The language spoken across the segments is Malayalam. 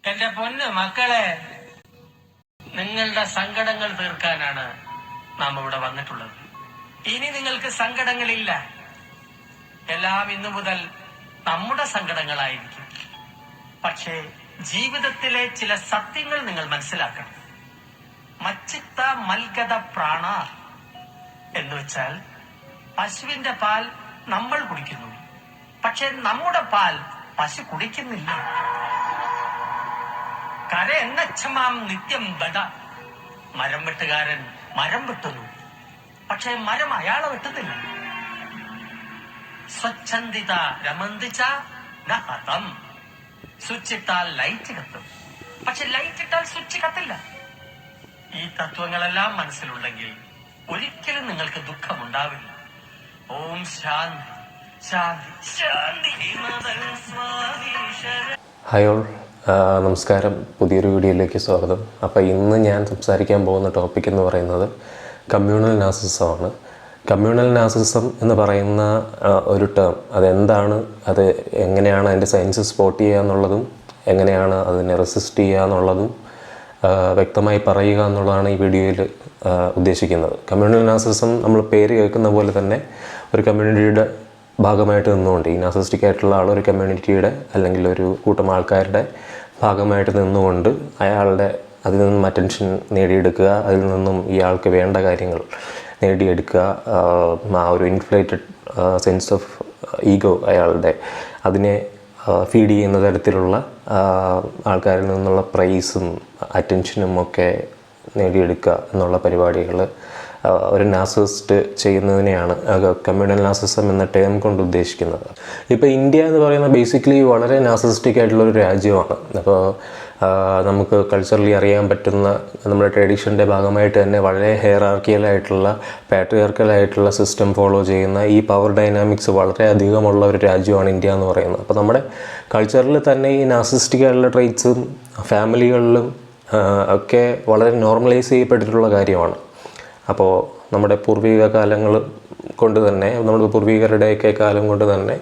എന്റെ പൊന്ന് മക്കളെ, നിങ്ങളുടെ സങ്കടങ്ങൾ തീർക്കാനാണ് നാം ഇവിടെ വന്നിട്ടുള്ളത്. ഇനി നിങ്ങൾക്ക് സങ്കടങ്ങളില്ല. എല്ലാം ഇന്നു മുതൽ നമ്മുടെ സങ്കടങ്ങളായിരിക്കും. പക്ഷേ ജീവിതത്തിലെ ചില സത്യങ്ങൾ നിങ്ങൾ മനസ്സിലാക്കണം. മച്ചിത്ത മൽഗത പ്രാണ എന്ന് വെച്ചാൽ പശുവിന്റെ പാൽ നമ്മൾ കുടിക്കുന്നു, പക്ഷെ നമ്മുടെ പാൽ പശു കുടിക്കുന്നില്ല. കര എന്നച്ചമാം നിത്യം ബട, മരം വെട്ടുകാരൻ മരം വെട്ടുന്നു, പക്ഷെ മരം അയാളെ വെട്ടുന്നില്ല. സ്വച്ഛന്ദിത രമന്തിച്ച ഹതം, സ്വിച്ച് ഇട്ടാൽ ലൈറ്റ് കത്തും, പക്ഷെ ലൈറ്റ് ഇട്ടാൽ സ്വിച്ച് കത്തില്ല. ഈ തത്വങ്ങളെല്ലാം മനസ്സിലുണ്ടെങ്കിൽ ഒരിക്കലും നിങ്ങൾക്ക് ദുഃഖമുണ്ടാവില്ല. ഓം ശാന്തി ശാന്തി ശാന്തി. ഹായ് ഓൾ, നമസ്കാരം. പുതിയൊരു വീഡിയോയിലേക്ക് സ്വാഗതം. അപ്പോൾ ഇന്ന് ഞാൻ സംസാരിക്കാൻ പോകുന്ന ടോപ്പിക് എന്ന് പറയുന്നത് കമ്മ്യൂണൽ നാർസിസമാണ്. കമ്മ്യൂണൽ നാർസിസം എന്ന് പറയുന്ന ഒരു ടേം, അതെന്താണ്, അത് എങ്ങനെയാണ് അതിൻ്റെ സയൻസ് സ്പോട്ട് ചെയ്യുക എന്നുള്ളതും എങ്ങനെയാണ് അതിനെ റെസിസ്റ്റ് ചെയ്യുക എന്നുള്ളതും വ്യക്തമായി പറയുക എന്നുള്ളതാണ് ഈ വീഡിയോയിൽ ഉദ്ദേശിക്കുന്നത്. കമ്മ്യൂണൽ നാർസിസം നമ്മൾ പേര് കേൾക്കുന്ന പോലെ തന്നെ ഒരു കമ്മ്യൂണിറ്റിയുടെ ഭാഗമായിട്ട് നിന്നുകൊണ്ട്, ഈ നാർസിസ്റ്റിക് ആയിട്ടുള്ള ആൾ ഒരു കമ്മ്യൂണിറ്റിയുടെ അല്ലെങ്കിൽ ഒരു കൂട്ടം ആൾക്കാരുടെ ഭാഗമായിട്ട് നിന്നുകൊണ്ട് അയാളുടെ അതിൽ നിന്നും അറ്റൻഷൻ നേടിയെടുക്കുക, അതിൽ നിന്നും ഇയാൾക്ക് വേണ്ട കാര്യങ്ങൾ നേടിയെടുക്കുക, ആ ഒരു ഇൻഫ്ലേറ്റഡ് സെൻസ് ഓഫ് ഈഗോ അയാളുടെ അതിനെ ഫീഡ് ചെയ്യുന്ന തരത്തിലുള്ള ആൾക്കാരിൽ നിന്നുള്ള പ്രൈസും അറ്റൻഷനും ഒക്കെ നേടിയെടുക്കുക എന്നുള്ള പരിപാടികൾ ഒരു നാർസിസിസ്റ്റ് ചെയ്യുന്നതിനെയാണ് കമ്മ്യൂണൽ നാർസിസം എന്ന ടേം കൊണ്ട് ഉദ്ദേശിക്കുന്നത്. ഇപ്പോൾ ഇന്ത്യ എന്ന് പറയുന്ന ബേസിക്കലി വളരെ നാർസിസ്റ്റിക് ആയിട്ടുള്ളൊരു രാജ്യമാണ്. അപ്പോൾ നമുക്ക് കൾച്ചറലി അറിയാൻ പറ്റുന്ന നമ്മുടെ ട്രഡീഷൻ്റെ ഭാഗമായിട്ട് തന്നെ വളരെ ഹെയറാർക്കിയലായിട്ടുള്ള പാട്രിയാർക്കലായിട്ടുള്ള സിസ്റ്റം ഫോളോ ചെയ്യുന്ന ഈ പവർ ഡൈനാമിക്സ് വളരെ അധികമുള്ള ഒരു രാജ്യമാണ് ഇന്ത്യ എന്ന് പറയുന്നത്. അപ്പോൾ നമ്മുടെ കൾച്ചറിൽ തന്നെ ഈ നാർസിസ്റ്റിക് ആയിട്ടുള്ള ട്രൈറ്റ്സും ഫാമിലികളിലും ഒക്കെ വളരെ നോർമലൈസ് ചെയ്യപ്പെട്ടിട്ടുള്ള കാര്യമാണ്. അപ്പോൾ നമ്മുടെ പൂർവിക കാലങ്ങൾ കൊണ്ട് തന്നെ, നമ്മുടെ പൂർവികരുടെയൊക്കെ കാലം കൊണ്ട് തന്നെ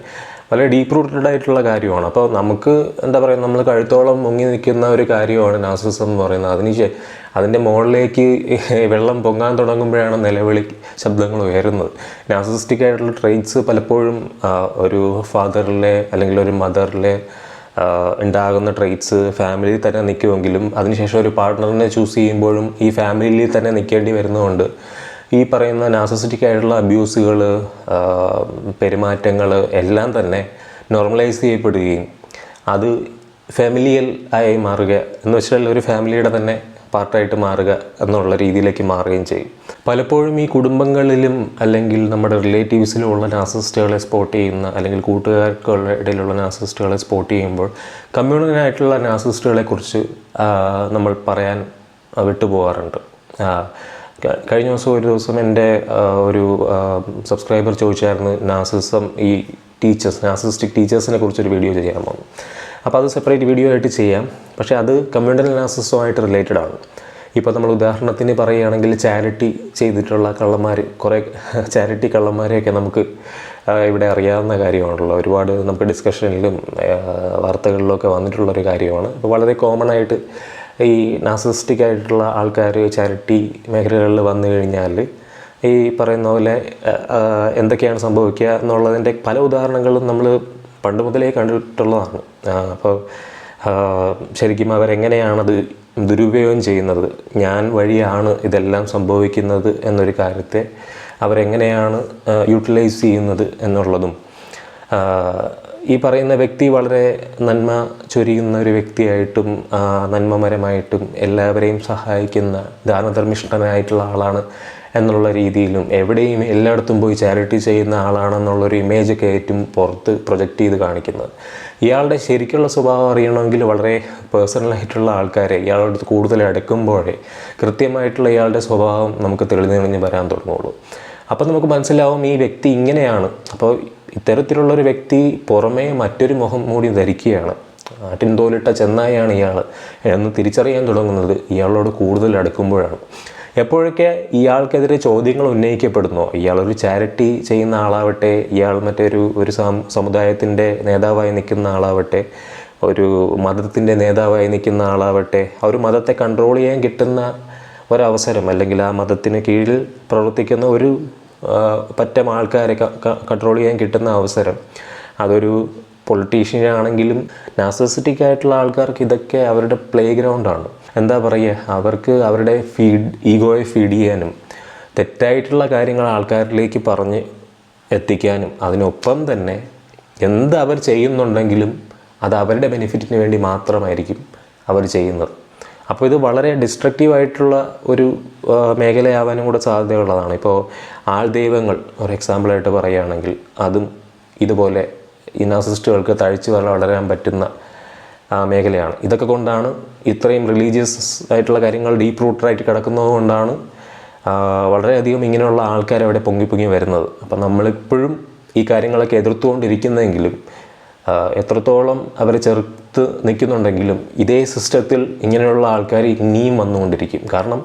വളരെ ഡീപ്പ് റൂട്ടഡ് ആയിട്ടുള്ള കാര്യമാണ്. അപ്പോൾ നമുക്ക് എന്താ പറയുക, നമ്മൾ കഴുത്തോളം മുങ്ങി നിൽക്കുന്ന ഒരു കാര്യമാണ് നാർസിസം എന്ന് പറയുന്നത്. അതിൻ്റെ മുകളിലേക്ക് വെള്ളം പൊങ്ങാൻ തുടങ്ങുമ്പോഴാണ് നിലവിളി ശബ്ദങ്ങൾ ഉയരുന്നത്. നാർസിസ്റ്റിക് ആയിട്ടുള്ള ട്രെയ്റ്റ്സ് പലപ്പോഴും ഒരു ഫാദറിലെ അല്ലെങ്കിൽ ഒരു മദറിലെ ഉണ്ടാകുന്ന ട്രെയ്റ്റ്സ് ഫാമിലിയിൽ തന്നെ നിൽക്കുമെങ്കിലും അതിനുശേഷം ഒരു പാർട്ട്ണറിനെ ചൂസ് ചെയ്യുമ്പോഴും ഈ ഫാമിലിയിൽ തന്നെ നിൽക്കേണ്ടി വരുന്നതുകൊണ്ട് ഈ പറയുന്ന നാർസിസ്റ്റിക് ആയിട്ടുള്ള അബ്യൂസുകൾ, പെരുമാറ്റങ്ങൾ എല്ലാം തന്നെ നോർമലൈസ് ചെയ്യപ്പെടുകയും അത് ഫാമിലിയൽ ആയി മാറുക എന്ന് വെച്ചാൽ ഒരു ഫാമിലിയുടെ തന്നെ പാർട്ടായിട്ട് മാറുക എന്നുള്ള രീതിയിലേക്ക് മാറുകയും ചെയ്യും. പലപ്പോഴും ഈ കുടുംബങ്ങളിലും അല്ലെങ്കിൽ നമ്മുടെ റിലേറ്റീവ്സിലും ഉള്ള നാർസിസ്റ്റുകളെ സ്പോട്ട് ചെയ്യുന്ന അല്ലെങ്കിൽ കൂട്ടുകാർക്കുള്ള ഇടയിലുള്ള നാർസിസ്റ്റുകളെ സ്പോട്ട് ചെയ്യുമ്പോൾ കമ്മ്യൂണലായിട്ടുള്ള നാർസിസ്റ്റുകളെ കുറിച്ച് നമ്മൾ പറയാൻ വിട്ടുപോകാറുണ്ട്. കഴിഞ്ഞ ഒരു ദിവസം എൻ്റെ ഒരു സബ്സ്ക്രൈബർ ചോദിച്ചായിരുന്നു നാർസിസം ഈ നാർസിസ്റ്റിക് ടീച്ചേഴ്സിനെ കുറിച്ചൊരു വീഡിയോ ചെയ്യാമോ. അപ്പോൾ അത് സെപ്പറേറ്റ് വീഡിയോ ആയിട്ട് ചെയ്യാം. പക്ഷേ അത് കമ്മ്യൂണൽ നാർസിസവുമായിട്ട് റിലേറ്റഡ് ആണ്. ഇപ്പോൾ നമ്മൾ ഉദാഹരണത്തിന് പറയുകയാണെങ്കിൽ ചാരിറ്റി ചെയ്തിട്ടുള്ള കള്ളന്മാർ, കുറേ ചാരിറ്റി കള്ളന്മാരെയൊക്കെ നമുക്ക് ഇവിടെ അറിയാവുന്ന കാര്യമാണല്ലോ. ഒരുപാട് നമുക്ക് ഡിസ്കഷനിലും വാർത്തകളിലൊക്കെ വന്നിട്ടുള്ളൊരു കാര്യമാണ്. ഇപ്പോൾ വളരെ കോമൺ ആയിട്ട് ഈ നാർസിസ്റ്റിക് ആയിട്ടുള്ള ആൾക്കാർ ചാരിറ്റി മേഖലകളിൽ വന്നു കഴിഞ്ഞാൽ ഈ പറയുന്ന പോലെ എന്തൊക്കെയാണ് സംഭവിക്കുക എന്നുള്ളതിൻ്റെ പല ഉദാഹരണങ്ങളും നമ്മൾ പണ്ട് മുതലേ കണ്ടിട്ടുള്ളതാണ്. അപ്പോൾ ശരിക്കും അവരെങ്ങനെയാണത് ദുരുപയോഗം ചെയ്യുന്നത്, ഞാൻ വഴിയാണ് ഇതെല്ലാം സംഭവിക്കുന്നത് എന്നൊരു കാര്യത്തെ അവരെങ്ങനെയാണ് യൂട്ടിലൈസ് ചെയ്യുന്നത് എന്നുള്ളതും, ഈ പറയുന്ന വ്യക്തി വളരെ നന്മ ചൊരിയുന്ന ഒരു വ്യക്തിയായിട്ടും നന്മമരമായിട്ടും എല്ലാവരെയും സഹായിക്കുന്ന ദാനധർമ്മിഷ്ഠനായിട്ടുള്ള ആളാണ് എന്നുള്ള രീതിയിലും എവിടെയും എല്ലായിടത്തും പോയി ചാരിറ്റി ചെയ്യുന്ന ആളാണെന്നുള്ളൊരു ഇമേജൊക്കെ ഏറ്റവും പുറത്ത് പ്രൊജക്റ്റ് ചെയ്ത് കാണിക്കുന്നത്. ഇയാളുടെ ശരിക്കുള്ള സ്വഭാവം അറിയണമെങ്കിൽ വളരെ പേഴ്സണലായിട്ടുള്ള ആൾക്കാരെ ഇയാളോട് കൂടുതൽ അടുക്കുമ്പോഴേ കൃത്യമായിട്ടുള്ള ഇയാളുടെ സ്വഭാവം നമുക്ക് തെളിഞ്ഞ് വരാൻ തുടങ്ങുള്ളൂ. അപ്പോൾ നമുക്ക് മനസ്സിലാവും ഈ വ്യക്തി ഇങ്ങനെയാണ്. അപ്പോൾ ഇത്തരത്തിലുള്ളൊരു വ്യക്തി പുറമേ മറ്റൊരു മുഖം മൂടി ധരിക്കുകയാണ്, ആട്ടിൻതോലിട്ട ചെന്നായാണ് ഇയാൾ എന്ന് തിരിച്ചറിയാൻ തുടങ്ങുന്നത് ഇയാളോട് കൂടുതൽ അടുക്കുമ്പോഴാണ്. എപ്പോഴൊക്കെ ഇയാൾക്കെതിരെ ചോദ്യങ്ങൾ ഉന്നയിക്കപ്പെടുന്നോ, ഇയാളൊരു ചാരിറ്റി ചെയ്യുന്ന ആളാവട്ടെ, ഇയാൾ മറ്റൊരു സമുദായത്തിൻ്റെ നേതാവായി നിൽക്കുന്ന ആളാവട്ടെ, ഒരു മതത്തിൻ്റെ നേതാവായി നിൽക്കുന്ന ആളാവട്ടെ, ആ ഒരു മതത്തെ കൺട്രോൾ ചെയ്യാൻ കിട്ടുന്ന ഒരവസരം, അല്ലെങ്കിൽ ആ മതത്തിന് കീഴിൽ പ്രവർത്തിക്കുന്ന ഒരു പറ്റം ആൾക്കാരെ കൺട്രോൾ ചെയ്യാൻ കിട്ടുന്ന അവസരം, അതൊരു പൊളിറ്റീഷ്യനാണെങ്കിലും നാർസിസിസ്റ്റിക് ആയിട്ടുള്ള ആൾക്കാർക്ക് ഇതൊക്കെ അവരുടെ പ്ലേ ഗ്രൗണ്ടാണ്. എന്താ പറയുക, അവർക്ക് അവരുടെ ഈഗോയെ ഫീഡ് ചെയ്യാനും തെറ്റായിട്ടുള്ള കാര്യങ്ങൾ ആൾക്കാരിലേക്ക് പറഞ്ഞ് എത്തിക്കാനും, അതിനൊപ്പം തന്നെ എന്ത് അവർ ചെയ്യുന്നുണ്ടെങ്കിലും അത് അവരുടെ ബെനിഫിറ്റിന് വേണ്ടി മാത്രമായിരിക്കും അവർ ചെയ്യുന്നത്. അപ്പോൾ ഇത് വളരെ ഡിസ്ട്രക്റ്റീവായിട്ടുള്ള ഒരു മേഖലയാവാനും കൂടെ സാധ്യതയുള്ളതാണ്. ഇപ്പോൾ ആൾദൈവങ്ങൾ ഒരു എക്സാമ്പിളായിട്ട് പറയുകയാണെങ്കിൽ, അതും ഇതുപോലെ ഈ നാർസിസ്റ്റുകൾക്ക് തഴച്ചു വളരാൻ പറ്റുന്ന മേഖലയാണ്. ഇതൊക്കെ കൊണ്ടാണ് ഇത്രയും റിലീജിയസ് ആയിട്ടുള്ള കാര്യങ്ങൾ ഡീപ്പ് റൂട്ടറായിട്ട് കിടക്കുന്നത് കൊണ്ടാണ് വളരെയധികം ഇങ്ങനെയുള്ള ആൾക്കാർ അവിടെ പൊങ്ങി വരുന്നത്. അപ്പം നമ്മളിപ്പോഴും ഈ കാര്യങ്ങളൊക്കെ എതിർത്തുകൊണ്ടിരിക്കുന്നെങ്കിലും, എത്രത്തോളം അവരെ ചെറുത്ത് നിൽക്കുന്നുണ്ടെങ്കിലും, ഇതേ സിസ്റ്റത്തിൽ ഇങ്ങനെയുള്ള ആൾക്കാർ ഇനിയും വന്നുകൊണ്ടിരിക്കും. കാരണം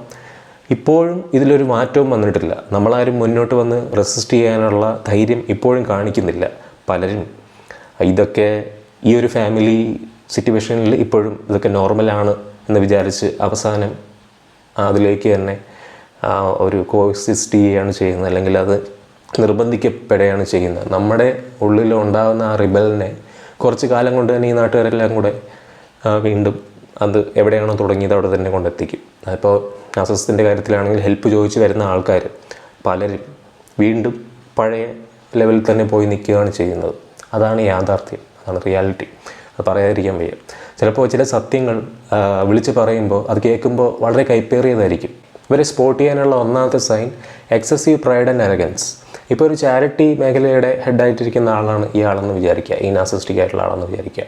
ഇപ്പോഴും ഇതിലൊരു മാറ്റവും വന്നിട്ടില്ല. നമ്മളാരും മുന്നോട്ട് വന്ന് റെസിസ്റ്റ് ചെയ്യാനുള്ള ധൈര്യം ഇപ്പോഴും കാണിക്കുന്നില്ല പലരും. ഇതൊക്കെ ഈ ഒരു ഫാമിലി സിറ്റുവേഷനിൽ ഇപ്പോഴും ഇതൊക്കെ നോർമലാണ് എന്ന് വിചാരിച്ച് അവസാനം അതിലേക്ക് തന്നെ ഒരു കോഎക്സിസ്റ്റ് ചെയ്യുകയാണ് ചെയ്യുന്നത്, അല്ലെങ്കിൽ അത് നിർബന്ധിക്കപ്പെടുകയാണ് ചെയ്യുന്നത്. നമ്മുടെ ഉള്ളിൽ ഉണ്ടാകുന്ന ആ റിബലിനെ കുറച്ച് കാലം കൊണ്ട് തന്നെ ഈ നാട്ടുകാരെല്ലാം കൂടെ വീണ്ടും അത് എവിടെയാണോ തുടങ്ങിയത് അവിടെ തന്നെ കൊണ്ടെത്തിക്കും. അതിപ്പോൾ നാർസിസത്തിൻ്റെ കാര്യത്തിലാണെങ്കിൽ ഹെൽപ്പ് ചോദിച്ച് വരുന്ന ആൾക്കാർ പലരും വീണ്ടും പഴയ ലെവലിൽ തന്നെ പോയി നിൽക്കുകയാണ് ചെയ്യുന്നത്. അതാണ് യാഥാർത്ഥ്യം, അതാണ് റിയാലിറ്റി. അത് പറയാതിരിക്കാൻ വയ്യ. ചിലപ്പോൾ ചില സത്യങ്ങൾ വിളിച്ച് പറയുമ്പോൾ അത് കേൾക്കുമ്പോൾ വളരെ കൈപ്പേറിയതായിരിക്കും. ഇവരെ സ്പോട്ട് ചെയ്യാനുള്ള ഒന്നാമത്തെ sign excessive pride and arrogance. ഇപ്പോൾ ഒരു ചാരിറ്റി മേഖലയുടെ ഹെഡായിട്ടിരിക്കുന്ന ആളാണ് ഇയാളെന്ന് വിചാരിക്കുക, ഈ നാർസിസ്റ്റിക് ആയിട്ടുള്ള ആളെന്ന് വിചാരിക്കുക.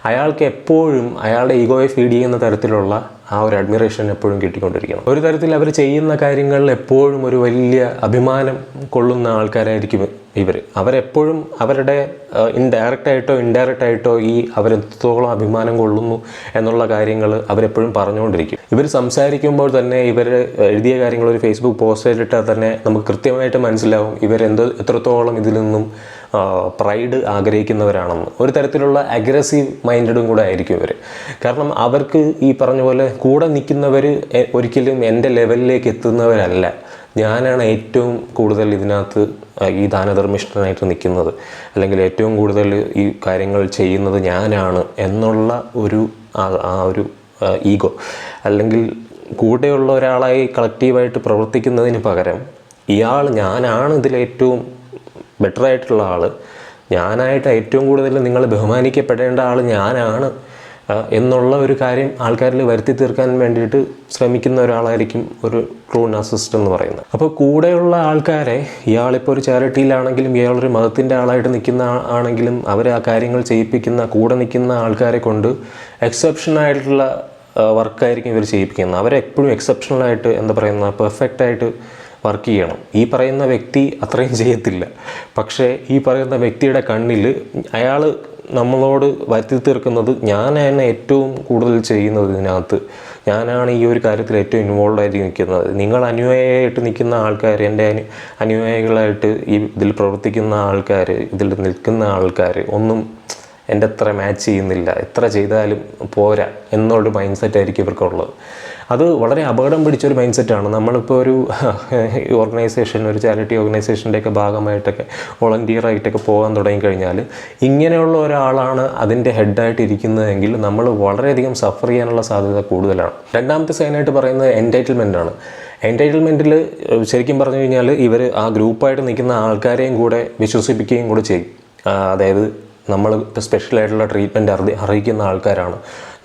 അയാൾക്ക് എപ്പോഴും അയാളുടെ ഈഗോയെ ഫീഡ് ചെയ്യുന്ന തരത്തിലുള്ള ആ ഒരു അഡ്മിറേഷൻ എപ്പോഴും കിട്ടിക്കൊണ്ടിരിക്കണം. ഒരു തരത്തിൽ അവർ ചെയ്യുന്ന കാര്യങ്ങളിൽ എപ്പോഴും ഒരു വലിയ അഭിമാനം കൊള്ളുന്ന ആൾക്കാരായിരിക്കും ഇവർ. അവരെപ്പോഴും അവരുടെ ഇൻഡയറക്റ്റായിട്ടോ ഈ അവരെത്രത്തോളം അഭിമാനം കൊള്ളുന്നു എന്നുള്ള കാര്യങ്ങൾ അവരെപ്പോഴും പറഞ്ഞുകൊണ്ടിരിക്കും. ഇവർ സംസാരിക്കുമ്പോൾ തന്നെ ഇവർ എഴുതിയ കാര്യങ്ങൾ ഒരു ഫേസ്ബുക്ക് പോസ്റ്റിലിട്ടാൽ തന്നെ നമുക്ക് കൃത്യമായിട്ട് മനസ്സിലാവും എത്രത്തോളം ഇതിൽ നിന്നും പ്രൈഡ് ആഗ്രഹിക്കുന്നവരാണെന്ന്. ഒരു തരത്തിലുള്ള അഗ്രസീവ് മൈൻഡും കൂടെ ആയിരിക്കും ഇവർ. കാരണം അവർക്ക് ഈ പറഞ്ഞ പോലെ കൂടെ നിൽക്കുന്നവർ ഒരിക്കലും എൻ്റെ ലെവലിലേക്ക് എത്തുന്നവരല്ല. ഞാനാണ് ഏറ്റവും കൂടുതൽ ഇതിനകത്ത് ഈ ദാനധർമ്മിഷ്ഠനായിട്ട് നിൽക്കുന്നത്, അല്ലെങ്കിൽ ഏറ്റവും കൂടുതൽ ഈ കാര്യങ്ങൾ ചെയ്യുന്നത് ഞാനാണ് എന്നുള്ള ആ ഒരു ഈഗോ, അല്ലെങ്കിൽ കൂടെയുള്ള ഒരാളായി കളക്റ്റീവായിട്ട് പ്രവർത്തിക്കുന്നതിന് പകരം ഞാനാണ് ഇതിലേറ്റവും ബെറ്ററായിട്ടുള്ള ആൾ, ഞാനായിട്ട് ഏറ്റവും കൂടുതൽ നിങ്ങൾ ബഹുമാനിക്കപ്പെടേണ്ട ആൾ ഞാനാണ് എന്നുള്ള ഒരു കാര്യം ആൾക്കാരിൽ വരുത്തി തീർക്കാൻ വേണ്ടിയിട്ട് ശ്രമിക്കുന്ന ഒരാളായിരിക്കും ഒരു ട്രൂ നാർസിസിസ്റ്റ് എന്ന് പറയുന്നത്. അപ്പോൾ കൂടെയുള്ള ആൾക്കാരെ, ഇയാളിപ്പോൾ ഒരു ചാരിറ്റിയിലാണെങ്കിലും ഇയാളൊരു മതത്തിൻ്റെ ആളായിട്ട് നിൽക്കുന്ന ആണെങ്കിലും അവർ ആ കാര്യങ്ങൾ ചെയ്യിപ്പിക്കുന്ന കൂടെ നിൽക്കുന്ന ആൾക്കാരെ കൊണ്ട് എക്സെപ്ഷനായിട്ടുള്ള വർക്കായിരിക്കും ഇവർ ചെയ്യിപ്പിക്കുന്നത്. അവരെപ്പോഴും എക്സെപ്ഷണലായിട്ട് പെർഫെക്റ്റായിട്ട് വർക്ക് ചെയ്യണം. ഈ പറയുന്ന വ്യക്തി അത്രയും ചെയ്യത്തില്ല. പക്ഷേ ഈ പറയുന്ന വ്യക്തിയുടെ കണ്ണിൽ അയാൾ നമ്മളോട് വരുത്തി തീർക്കുന്നത് ഞാനാണ് ഏറ്റവും കൂടുതൽ ചെയ്യുന്നത്, ഇതിനകത്ത് ഞാനാണ് ഈ ഒരു കാര്യത്തിൽ ഏറ്റവും ഇൻവോൾവ് ആയിട്ട് നിൽക്കുന്നത്. നിങ്ങൾ അനുയായിയായിട്ട് നിൽക്കുന്ന ആൾക്കാർ, എൻ്റെ അനുയായികളായിട്ട് ഇതിൽ പ്രവർത്തിക്കുന്ന ആൾക്കാർ, ഇതിൽ നിൽക്കുന്ന ആൾക്കാർ ഒന്നും എൻ്റെ അത്ര മാച്ച് ചെയ്യുന്നില്ല, എത്ര ചെയ്താലും പോരാ എന്നുള്ളൊരു മൈൻഡ് സെറ്റായിരിക്കും ഇവർക്കുള്ളത്. അത് വളരെ അപകടം പിടിച്ചൊരു മൈൻഡ് സെറ്റാണ്. നമ്മളിപ്പോൾ ഒരു ഓർഗനൈസേഷൻ, ഒരു ചാരിറ്റി ഓർഗനൈസേഷൻ്റെയൊക്കെ ഭാഗമായിട്ടൊക്കെ വോളണ്ടിയറായിട്ടൊക്കെ പോകാൻ തുടങ്ങിക്കഴിഞ്ഞാൽ ഇങ്ങനെയുള്ള ഒരാളാണ് അതിൻ്റെ ഹെഡായിട്ട് ഇരിക്കുന്നതെങ്കിൽ നമ്മൾ വളരെയധികം സഫർ ചെയ്യാനുള്ള സാധ്യത കൂടുതലാണ്. രണ്ടാമത്തെ സൈനായിട്ട് പറയുന്നത് എൻറ്റൈറ്റിൽമെൻറ്റാണ്. എൻറ്റൈറ്റിൽമെൻറ്റിൽ ശരിക്കും പറഞ്ഞു കഴിഞ്ഞാൽ ഇവർ ആ ഗ്രൂപ്പായിട്ട് നിൽക്കുന്ന ആൾക്കാരെയും കൂടെ വിശ്വസിപ്പിക്കുകയും കൂടെ ചെയ്യും. അതായത് നമ്മൾ ഇപ്പോൾ സ്പെഷ്യലായിട്ടുള്ള ട്രീറ്റ്മെൻറ്റ് അറിയിക്കുന്ന ആൾക്കാരാണ്,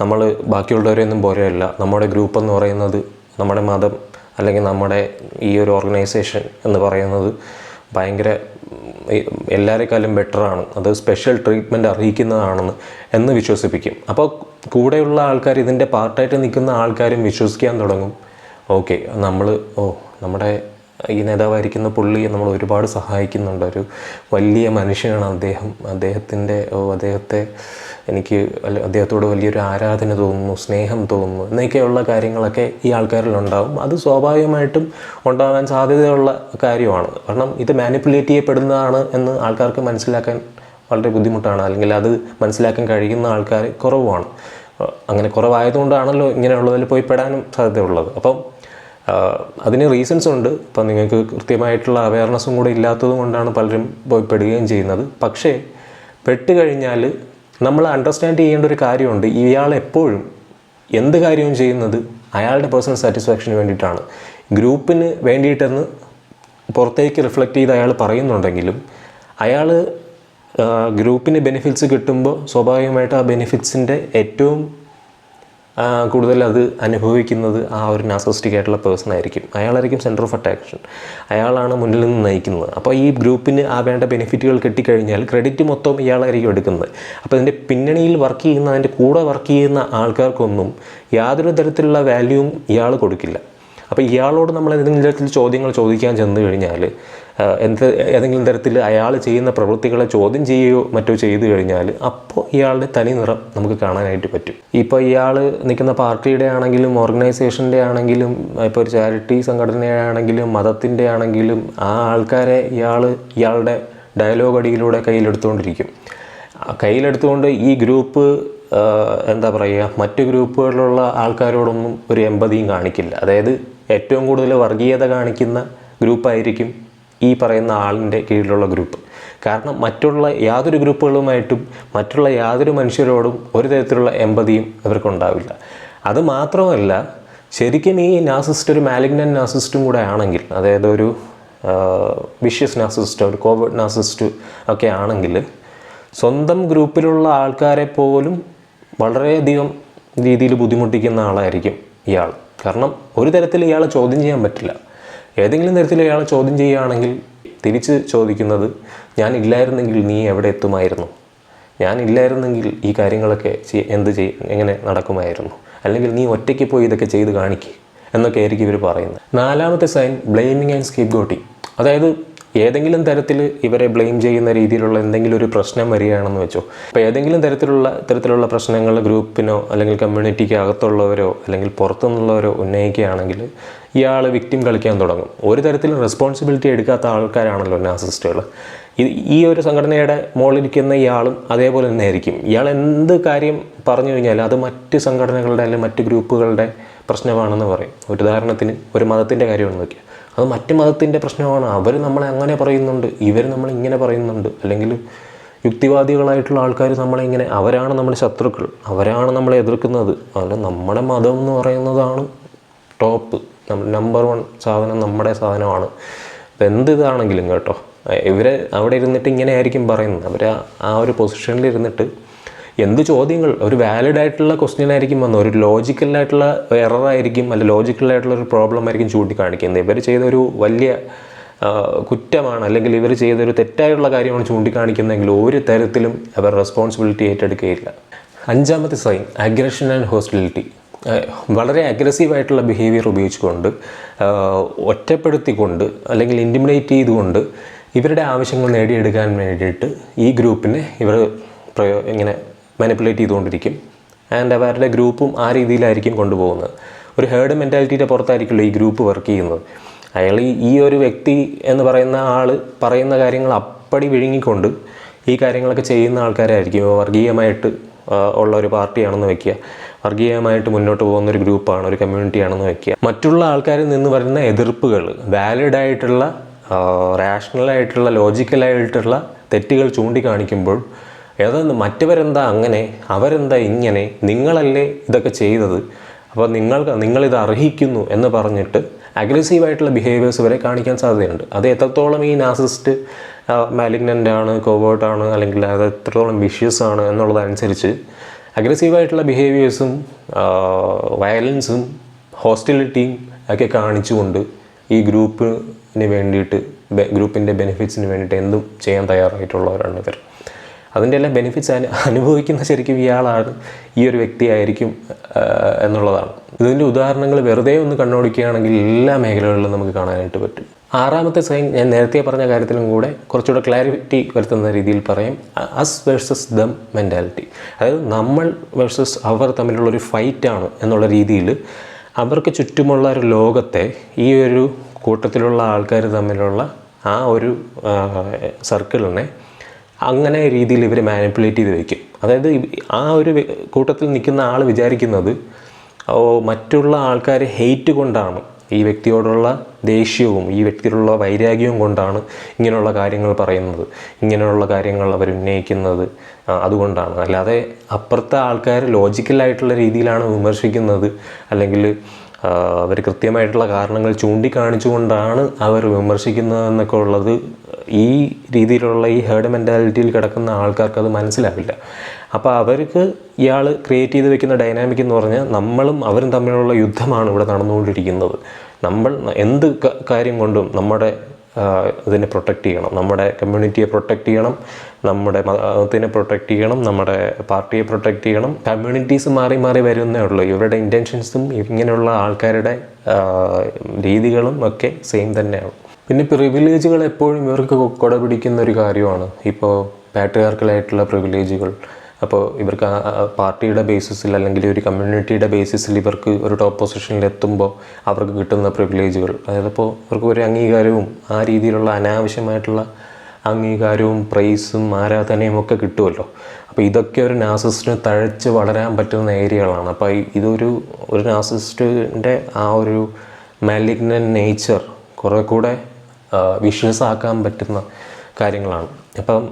നമ്മൾ ബാക്കിയുള്ളവരെയൊന്നും പോലെയല്ല, നമ്മുടെ ഗ്രൂപ്പ് എന്ന് പറയുന്നത്, നമ്മുടെ മതം അല്ലെങ്കിൽ നമ്മുടെ ഈ ഒരു ഓർഗനൈസേഷൻ എന്ന് പറയുന്നത് ഭയങ്കര എല്ലാവരെക്കാളും ബെറ്ററാണ്, അത് സ്പെഷ്യൽ ട്രീറ്റ്മെൻറ്റ് അറിയിക്കുന്നതാണെന്ന് വിശ്വസിപ്പിക്കും. അപ്പോൾ കൂടെയുള്ള ആൾക്കാർ, ഇതിൻ്റെ പാർട്ടായിട്ട് നിൽക്കുന്ന ആൾക്കാരും വിശ്വസിക്കാൻ തുടങ്ങും. ഓക്കെ, നമ്മുടെ ഈ നേതാവായിരിക്കുന്ന പുള്ളി നമ്മൾ ഒരുപാട് സഹായിക്കുന്നുണ്ട്, ഒരു വലിയ മനുഷ്യനാണ് അദ്ദേഹത്തോട് വലിയൊരു ആരാധന തോന്നുന്നു, സ്നേഹം തോന്നുന്നു എന്നൊക്കെയുള്ള കാര്യങ്ങളൊക്കെ ഈ ആൾക്കാരിലുണ്ടാവും. അത് സ്വാഭാവികമായിട്ടും ഉണ്ടാകാൻ സാധ്യതയുള്ള കാര്യമാണ്. കാരണം ഇത് മാനിപ്പുലേറ്റ് ചെയ്യപ്പെടുന്നതാണ് എന്ന് ആൾക്കാർക്ക് മനസ്സിലാക്കാൻ വളരെ ബുദ്ധിമുട്ടാണ്, അല്ലെങ്കിൽ അത് മനസ്സിലാക്കാൻ കഴിയുന്ന ആൾക്കാർ കുറവാണ്. അങ്ങനെ കുറവായതുകൊണ്ടാണല്ലോ ഇങ്ങനെയുള്ളതിൽ പോയി പെടാനും സാധ്യതയുള്ളത്. അപ്പം അതിന് റീസൺസ് ഉണ്ട്. ഇപ്പം നിങ്ങൾക്ക് കൃത്യമായിട്ടുള്ള അവയർനെസ്സും കൂടെ ഇല്ലാത്തത് കൊണ്ടാണ് പലരും പോയി പെടുകയും ചെയ്യുന്നത്. പക്ഷേ പെട്ട് കഴിഞ്ഞാൽ നമ്മൾ അണ്ടർസ്റ്റാൻഡ് ചെയ്യേണ്ട ഒരു കാര്യമുണ്ട്. ഇയാൾ എപ്പോഴും എന്ത് കാര്യവും ചെയ്യുന്നത് അയാളുടെ പേഴ്സണൽ സാറ്റിസ്ഫാക്ഷന് വേണ്ടിയിട്ടാണ്. ഗ്രൂപ്പിന് വേണ്ടിയിട്ടെന്ന് പുറത്തേക്ക് റിഫ്ലക്റ്റ് ചെയ്ത് അയാൾ പറയുന്നുണ്ടെങ്കിലും അയാൾ ഗ്രൂപ്പിന് ബെനിഫിറ്റ്സ് കിട്ടുമ്പോൾ സ്വാഭാവികമായിട്ട് ആ ബെനിഫിറ്റ്സിൻ്റെ ഏറ്റവും കൂടുതൽ അത് അനുഭവിക്കുന്നത് ആ ഒരു നാർസിസിസ്റ്റിക് ആയിട്ടുള്ള പേഴ്സൺ ആയിരിക്കും. അയാളായിരിക്കും സെൻറ്റർ ഓഫ് അട്രാക്ഷൻ, അയാളാണ് മുന്നിൽ നിന്ന് നയിക്കുന്നത്. അപ്പോൾ ഈ ഗ്രൂപ്പിന് ആ വേണ്ട ബെനിഫിറ്റുകൾ കിട്ടിക്കഴിഞ്ഞാൽ ക്രെഡിറ്റ് മൊത്തം ഇയാളായിരിക്കും എടുക്കുന്നത്. അപ്പോൾ അതിൻ്റെ പിന്നണിയിൽ വർക്ക് ചെയ്യുന്ന, അതിൻ്റെ കൂടെ വർക്ക് ചെയ്യുന്ന ആൾക്കാർക്കൊന്നും യാതൊരു തരത്തിലുള്ള വാല്യൂവും ഇയാൾ കൊടുക്കില്ല. അപ്പോൾ ഇയാളോട് നമ്മൾ ഏതെങ്കിലും തരത്തിൽ ചോദ്യങ്ങൾ ചോദിക്കാൻ ചെന്ന് കഴിഞ്ഞാൽ ഏതെങ്കിലും തരത്തിൽ അയാൾ ചെയ്യുന്ന പ്രവൃത്തികളെ ചോദ്യം ചെയ്യുകയോ മറ്റോ ചെയ്തു കഴിഞ്ഞാൽ അപ്പോൾ ഇയാളുടെ തനി നിറം നമുക്ക് കാണാനായിട്ട് പറ്റും. ഇപ്പോൾ ഇയാൾ നിൽക്കുന്ന പാർട്ടിയുടെ ആണെങ്കിലും ഓർഗനൈസേഷൻ്റെ ആണെങ്കിലും ഇപ്പോൾ ഒരു ചാരിറ്റി സംഘടനയാണെങ്കിലും മതത്തിൻ്റെ ആണെങ്കിലും ആ ആൾക്കാരെ ഇയാളുടെ ഡയലോഗ് അടിയിലൂടെ കയ്യിലെടുത്തുകൊണ്ട് ഈ ഗ്രൂപ്പ് എന്താ പറയുക, മറ്റു ഗ്രൂപ്പുകളിലുള്ള ആൾക്കാരോടൊന്നും ഒരു എമ്പതിയും കാണിക്കില്ല. അതായത് ഏറ്റവും കൂടുതൽ വർഗീയത കാണിക്കുന്ന ഗ്രൂപ്പായിരിക്കും ഈ പറയുന്ന ആളിൻ്റെ കീഴിലുള്ള ഗ്രൂപ്പ്. കാരണം മറ്റുള്ള യാതൊരു ഗ്രൂപ്പുകളുമായിട്ടും മറ്റുള്ള യാതൊരു മനുഷ്യരോടും ഒരു തരത്തിലുള്ള എമ്പതിയും ഇവർക്കുണ്ടാവില്ല. അത് മാത്രമല്ല, ശരിക്കും ഈ നാർസിസിസ്റ്റ് ഒരു മാലിഗ്നൻ്റ് നാർസിസിസ്റ്റും കൂടെ ആണെങ്കിൽ, അതായത് ഒരു വിഷ്യസ് നാർസിസിസ്റ്റ്, ഒരു കോവേർട്ട് നാർസിസിസ്റ്റ് ഒക്കെ ആണെങ്കിൽ സ്വന്തം ഗ്രൂപ്പിലുള്ള ആൾക്കാരെ പോലും വളരെയധികം രീതിയിൽ ബുദ്ധിമുട്ടിക്കുന്ന ആളായിരിക്കും ഇയാൾ. കാരണം ഒരു തരത്തിൽ ഇയാളെ ചോദ്യം ചെയ്യാൻ പറ്റില്ല. ഏതെങ്കിലും തരത്തിൽ ഇയാളെ ചോദ്യം ചെയ്യുകയാണെങ്കിൽ തിരിച്ച് ചോദിക്കുന്നത്, ഞാനില്ലായിരുന്നെങ്കിൽ നീ എവിടെ എത്തുമായിരുന്നു, ഞാനില്ലായിരുന്നെങ്കിൽ ഈ കാര്യങ്ങളൊക്കെ എങ്ങനെ നടക്കുമായിരുന്നു, അല്ലെങ്കിൽ നീ ഒറ്റയ്ക്ക് പോയി ഇതൊക്കെ ചെയ്ത് കാണിക്കുക എന്നൊക്കെ ആയിരിക്കും ഇവർ പറയുന്നത്. നാലാമത്തെ സൈൻ ബ്ലെയിമിങ് ആൻഡ് സ്കീപ്പ് ഗോട്ടിങ്. അതായത് ഏതെങ്കിലും തരത്തിൽ ഇവരെ ബ്ലെയിം ചെയ്യുന്ന രീതിയിലുള്ള എന്തെങ്കിലും ഒരു പ്രശ്നം വരികയാണെന്ന് വെച്ചോ. അപ്പോൾ ഏതെങ്കിലും തരത്തിലുള്ള പ്രശ്നങ്ങൾ ഗ്രൂപ്പിനോ അല്ലെങ്കിൽ കമ്മ്യൂണിറ്റിക്ക് അകത്തുള്ളവരോ അല്ലെങ്കിൽ പുറത്തുനിന്നുള്ളവരോ ഉന്നയിക്കുകയാണെങ്കിൽ ഇയാൾ വിക്ടിം കളിക്കാൻ തുടങ്ങും. ഒരു തരത്തിലും റെസ്പോൺസിബിലിറ്റി എടുക്കാത്ത ആൾക്കാരാണല്ലോ നാർസിസിസ്റ്റുകൾ. ഈ ഒരു സംഘടനയുടെ മുകളിലിരിക്കുന്ന ഇയാളും അതേപോലെ തന്നെ ആയിരിക്കും. ഇയാൾ എന്ത് കാര്യം പറഞ്ഞു കഴിഞ്ഞാൽ അത് മറ്റ് സംഘടനകളുടെ അല്ലെങ്കിൽ മറ്റ് ഗ്രൂപ്പുകളുടെ പ്രശ്നമാണെന്ന് പറയും. ഒരു ഉദാഹരണത്തിന് ഒരു മതത്തിൻ്റെ കാര്യമാണെന്ന് വയ്ക്കുക, അത് മറ്റ് മതത്തിൻ്റെ പ്രശ്നമാണ്, അവർ നമ്മളെ അങ്ങനെ പറയുന്നുണ്ട്, ഇവർ നമ്മളിങ്ങനെ പറയുന്നുണ്ട്, അല്ലെങ്കിൽ യുക്തിവാദികളായിട്ടുള്ള ആൾക്കാർ അവരാണ് നമ്മുടെ ശത്രുക്കൾ, അവരാണ് നമ്മളെ എതിർക്കുന്നത്, അതുകൊണ്ട് നമ്മുടെ മതം എന്ന് പറയുന്നതാണ് ടോപ്പ്, നമ്പർ 1 സാധനം നമ്മുടെ സാധനമാണ്. അപ്പോൾ എന്ത് ഇതാണെങ്കിലും കേട്ടോ, ഇവർ അവിടെ ഇരുന്നിട്ട് ഇങ്ങനെ ആയിരിക്കും പറയുന്നത്. അവർ ആ ഒരു പൊസിഷനിൽ ഇരുന്നിട്ട് എന്ത് ചോദ്യങ്ങൾ, ഒരു വാലിഡ് ആയിട്ടുള്ള ക്വസ്റ്റ്യൻ ആയിരിക്കും വന്നത്, ഒരു ലോജിക്കലായിട്ടുള്ള എററായിരിക്കും, അല്ല ലോജിക്കലായിട്ടുള്ള ഒരു പ്രോബ്ലം ആയിരിക്കും ചൂണ്ടിക്കാണിക്കുന്നത്. ഇവർ ചെയ്തൊരു വലിയ കുറ്റമാണ് അല്ലെങ്കിൽ ഇവർ ചെയ്തൊരു തെറ്റായിട്ടുള്ള കാര്യമാണ് ചൂണ്ടിക്കാണിക്കുന്നതെങ്കിൽ ഒരു തരത്തിലും അവർ റെസ്പോൺസിബിലിറ്റി ഏറ്റെടുക്കുകയില്ല. അഞ്ചാമത്തെ സൈൻ അഗ്രഷൻ ആൻഡ് ഹോസ്റ്റിലിറ്റി. വളരെ അഗ്രസീവായിട്ടുള്ള ബിഹേവിയർ ഉപയോഗിച്ചുകൊണ്ട്, ഒറ്റപ്പെടുത്തിക്കൊണ്ട് അല്ലെങ്കിൽ ഇൻറ്റിമിഡേറ്റ് ചെയ്തുകൊണ്ട് ഇവരുടെ ആവശ്യങ്ങൾ നേടിയെടുക്കാൻ വേണ്ടിയിട്ട് ഈ ഗ്രൂപ്പിനെ ഇവർ ഇങ്ങനെ മാനിപ്പുലേറ്റ് ചെയ്തുകൊണ്ടിരിക്കും. ആൻഡ് അവരുടെ ഗ്രൂപ്പും ആ രീതിയിലായിരിക്കും കൊണ്ടുപോകുന്നത്. ഒരു ഹേർഡ് മെൻറ്റാലിറ്റിയുടെ പുറത്തായിരിക്കുമല്ലോ ഈ ഗ്രൂപ്പ് വർക്ക് ചെയ്യുന്നത്. അയാൾ ഈ ഒരു വ്യക്തി എന്ന് പറയുന്ന ആൾ പറയുന്ന കാര്യങ്ങൾ അപ്പടി വിഴുങ്ങിക്കൊണ്ട് ഈ കാര്യങ്ങളൊക്കെ ചെയ്യുന്ന ആൾക്കാരായിരിക്കും. വർഗീയമായിട്ട് ഉള്ള ഒരു പാർട്ടിയാണെന്ന് വയ്ക്കുക, വർഗീയമായിട്ട് മുന്നോട്ട് പോകുന്ന ഒരു ഗ്രൂപ്പാണ്, ഒരു കമ്മ്യൂണിറ്റിയാണെന്ന് വയ്ക്കുക. മറ്റുള്ള ആൾക്കാരിൽ നിന്ന് വരുന്ന എതിർപ്പുകൾ, വാലിഡായിട്ടുള്ള റാഷണലായിട്ടുള്ള ലോജിക്കലായിട്ടുള്ള തെറ്റുകൾ ചൂണ്ടിക്കാണിക്കുമ്പോൾ ഏതാണ്ട് മറ്റവരെന്താ അങ്ങനെ, അവരെന്താ ഇങ്ങനെ, നിങ്ങളല്ലേ ഇതൊക്കെ ചെയ്തത്, അപ്പോൾ നിങ്ങളിത് അർഹിക്കുന്നു എന്ന് പറഞ്ഞിട്ട് അഗ്രസീവായിട്ടുള്ള ബിഹേവിയേഴ്സ് വരെ കാണിക്കാൻ സാധ്യതയുണ്ട്. അത് എത്രത്തോളം ഈ നാർസിസിസ്റ്റ് മാലിഗ്നൻ്റ് ആണ്, കോവേർട്ടാണ്, അല്ലെങ്കിൽ അത് എത്രത്തോളം വിഷ്യസ് ആണ് എന്നുള്ളതനുസരിച്ച് അഗ്രസീവായിട്ടുള്ള ബിഹേവിയേഴ്സും വയലൻസും ഹോസ്റ്റിലിറ്റിയും ഒക്കെ കാണിച്ചുകൊണ്ട് ഈ ഗ്രൂപ്പിന് വേണ്ടിയിട്ട്, ഗ്രൂപ്പിൻ്റെ ബെനിഫിറ്റ്സിന് വേണ്ടിയിട്ട് എന്തും ചെയ്യാൻ തയ്യാറായിട്ടുള്ളവരാണ് ഇവർ. അതിൻ്റെ എല്ലാം ബെനിഫിറ്റ്സ് അനുഭവിക്കുന്ന ശരിക്കും ഇയാളാണ്, ഈ ഒരു വ്യക്തിയായിരിക്കും എന്നുള്ളതാണ്. ഇതിൻ്റെ ഉദാഹരണങ്ങൾ വെറുതെ ഒന്ന് കണ്ണോടിക്കുകയാണെങ്കിൽ എല്ലാ മേഖലകളിലും നമുക്ക് കാണാനായിട്ട് പറ്റും. ആറാമത്തെ സൈൻ ഞാൻ നേരത്തെ പറഞ്ഞ കാര്യത്തിലും കൂടെ കുറച്ചുകൂടെ ക്ലാരിറ്റി വരുത്തുന്ന രീതിയിൽ പറയും, അസ് വേഴ്സസ് ദം മെൻറ്റാലിറ്റി. അതായത് നമ്മൾ വേഴ്സസ് അവർ തമ്മിലുള്ളൊരു ഫൈറ്റാണ് എന്നുള്ള രീതിയിൽ അവർക്ക് ചുറ്റുമുള്ള ഒരു ലോകത്തെ ഈ ഒരു കൂട്ടത്തിലുള്ള ആൾക്കാർ തമ്മിലുള്ള ആ ഒരു സർക്കിളിനെ അങ്ങനെ രീതിയിൽ ഇവർ മാനിപ്പുലേറ്റ് ചെയ്ത് വയ്ക്കും. അതായത് ആ ഒരു കൂട്ടത്തിൽ നിൽക്കുന്ന ആൾ വിചാരിക്കുന്നത് മറ്റുള്ള ആൾക്കാർ ഹെയ്റ്റ് കൊണ്ടാണ്, ഈ വ്യക്തിയോടുള്ള ദേഷ്യവും ഈ വ്യക്തിയോടുള്ള വൈരാഗ്യവും കൊണ്ടാണ് ഇങ്ങനെയുള്ള കാര്യങ്ങൾ പറയുന്നത്, ഇങ്ങനെയുള്ള കാര്യങ്ങൾ അവർ ഉന്നയിക്കുന്നത് അതുകൊണ്ടാണ്. അല്ലാതെ അപ്പുറത്തെ ആൾക്കാർ ലോജിക്കലായിട്ടുള്ള രീതിയിലാണ് വിമർശിക്കുന്നത്, അല്ലെങ്കിൽ അവർ കൃത്യമായിട്ടുള്ള കാരണങ്ങൾ ചൂണ്ടിക്കാണിച്ചുകൊണ്ടാണ് അവർ വിമർശിക്കുന്നതെന്നൊക്കെ ഉള്ളത് ഈ രീതിയിലുള്ള ഈ ഹേർഡ് മെൻറ്റാലിറ്റിയിൽ കിടക്കുന്ന ആൾക്കാർക്ക് അത് മനസ്സിലാവില്ല. അപ്പോൾ അവർക്ക് ഇയാൾ ക്രിയേറ്റ് ചെയ്ത് വെക്കുന്ന ഡൈനാമിക് എന്ന് പറഞ്ഞാൽ നമ്മളും അവരും തമ്മിലുള്ള യുദ്ധമാണ് ഇവിടെ നടന്നുകൊണ്ടിരിക്കുന്നത്. നമ്മൾ എന്ത് കാര്യം കൊണ്ടും നമ്മുടെ ഇതിനെ പ്രൊട്ടക്റ്റ് ചെയ്യണം, നമ്മുടെ കമ്മ്യൂണിറ്റിയെ പ്രൊട്ടക്റ്റ് ചെയ്യണം, നമ്മുടെ മതത്തിനെ പ്രൊട്ടക്റ്റ് ചെയ്യണം, നമ്മുടെ പാർട്ടിയെ പ്രൊട്ടക്റ്റ് ചെയ്യണം. കമ്മ്യൂണിറ്റീസ് മാറി മാറി വരുന്നേ ഉള്ളൂ. ഇവരുടെ ഇൻറ്റൻഷൻസും ഇങ്ങനെയുള്ള ആൾക്കാരുടെ രീതികളും ഒക്കെ സെയിം തന്നെയാണ്. പിന്നെ പ്രിവിലേജുകൾ എപ്പോഴും ഇവർക്ക് കൊട പിടിക്കുന്ന ഒരു കാര്യമാണ്. ഇപ്പോൾ പാട്രിയാർക്കലായിട്ടുള്ള പ്രിവിലേജുകൾ. അപ്പോൾ ഇവർക്ക് പാർട്ടിയുടെ ബേസിസിൽ അല്ലെങ്കിൽ ഒരു കമ്മ്യൂണിറ്റിയുടെ ബേസിസിൽ ഇവർക്ക് ഒരു ടോപ്പ് പൊസിഷനിൽ എത്തുമ്പോൾ അവർക്ക് കിട്ടുന്ന പ്രിവിലേജുകൾ, അതായത് ഇപ്പോൾ ഇവർക്ക് ഒരു അംഗീകാരവും ആ രീതിയിലുള്ള അനാവശ്യമായിട്ടുള്ള അംഗീകാരവും പ്രൈസും ആരാധനയും ഒക്കെ കിട്ടുമല്ലോ. അപ്പോൾ ഇതൊക്കെ ഒരു നാർസിസ്റ്റിന് തഴച്ച് വളരാൻ പറ്റുന്ന ഏരിയകളാണ്. അപ്പോൾ ഇതൊരു നാർസിസ്റ്റിൻ്റെ ആ ഒരു മാലിഗ്നൻ്റ് നേച്ചർ കുറേ കൂടെ വിഷ്വൽസ് ആക്കാൻ പറ്റുന്ന കാര്യങ്ങളാണ്. അപ്പം